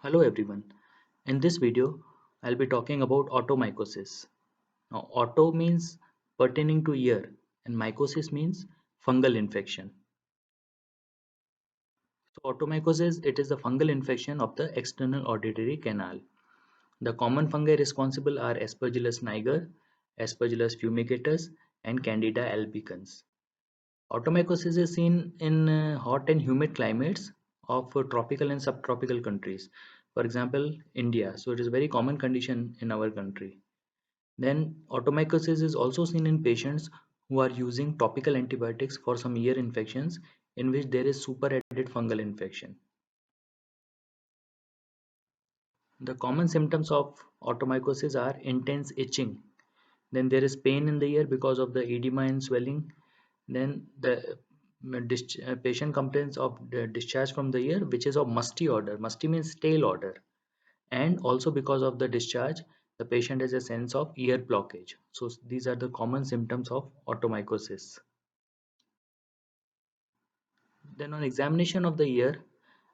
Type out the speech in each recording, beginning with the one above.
Hello everyone. In this video, I'll be talking about automycosis. Now, auto means pertaining to ear and mycosis means fungal infection. So, automycosis, it is the fungal infection of the external auditory canal. The common fungi responsible are Aspergillus niger, Aspergillus fumigatus, and Candida albicans. Automycosis is seen in hot and humid climates of tropical and subtropical countries. For example, India. So it is a very common condition in our country. Then automycosis is also seen in patients who are using topical antibiotics for some ear infections in which there is superadded fungal infection. The common symptoms of automycosis are intense itching. Then there is pain in the ear because of the edema and swelling. Then the patient complains of the discharge from the ear, which is of musty odor. Musty means stale odor. And also because of the discharge, the patient has a sense of ear blockage. So these are the common symptoms of automycosis. Then on examination of the ear,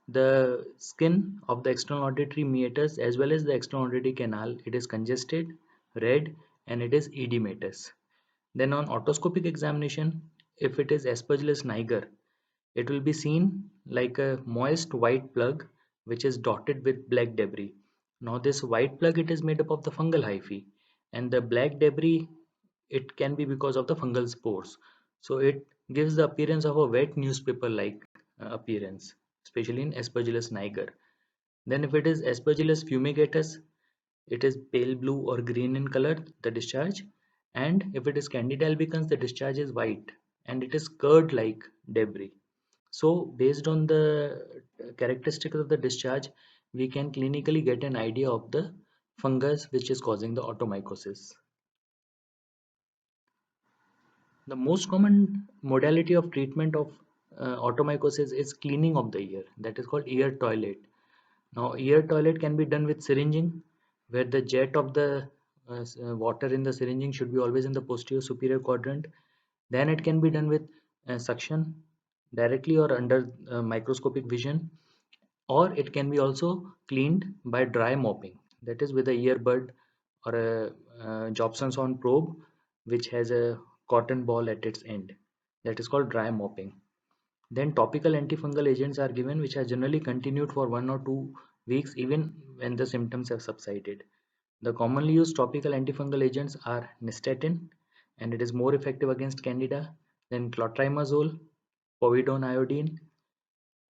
the skin of the external auditory meatus as well as the external auditory canal, it is congested, red, and it is edematous. Then on otoscopic examination, if it is Aspergillus niger, it will be seen like a moist white plug which is dotted with black debris. Now this white plug, it is made up of the fungal hyphae, and the black debris, it can be because of the fungal spores. So it gives the appearance of a wet newspaper like appearance, especially in Aspergillus niger. Then if it is Aspergillus fumigatus, it is pale blue or green in color, the discharge. And if it is Candida albicans, the discharge is white and it is curd like debris. So based on the characteristics of the discharge, we can clinically get an idea of the fungus which is causing the automycosis. The most common modality of treatment of automycosis is cleaning of the ear. That is called ear toilet. Now, ear toilet can be done with syringing, where the jet of the water in the syringing should be always in the posterior superior quadrant. Then it can be done with suction directly or under microscopic vision, or it can be also cleaned by dry mopping. That is with a earbud or a Jobson's probe, which has a cotton ball at its end. That is called dry mopping. Then topical antifungal agents are given, which are generally continued for 1 or 2 weeks even when the symptoms have subsided. The commonly used topical antifungal agents are nystatin, and it is more effective against candida than clotrimazole, povidone iodine,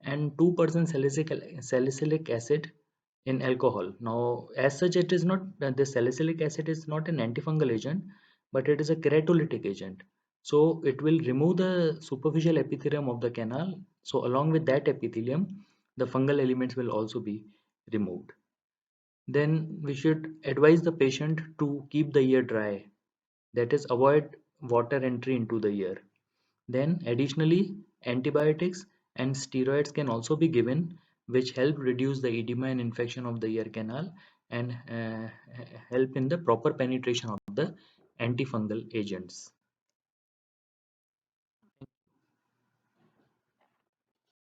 and 2% salicylic acid in alcohol. Now, as such, it is not the salicylic acid is not an antifungal agent, but it is a keratolytic agent. So it will remove the superficial epithelium of the canal. So along with that epithelium, the fungal elements will also be removed. Then we should advise the patient to keep the ear dry. That is, avoid water entry into the ear. Then additionally, antibiotics and steroids can also be given, which help reduce the edema and infection of the ear canal and help in the proper penetration of the antifungal agents.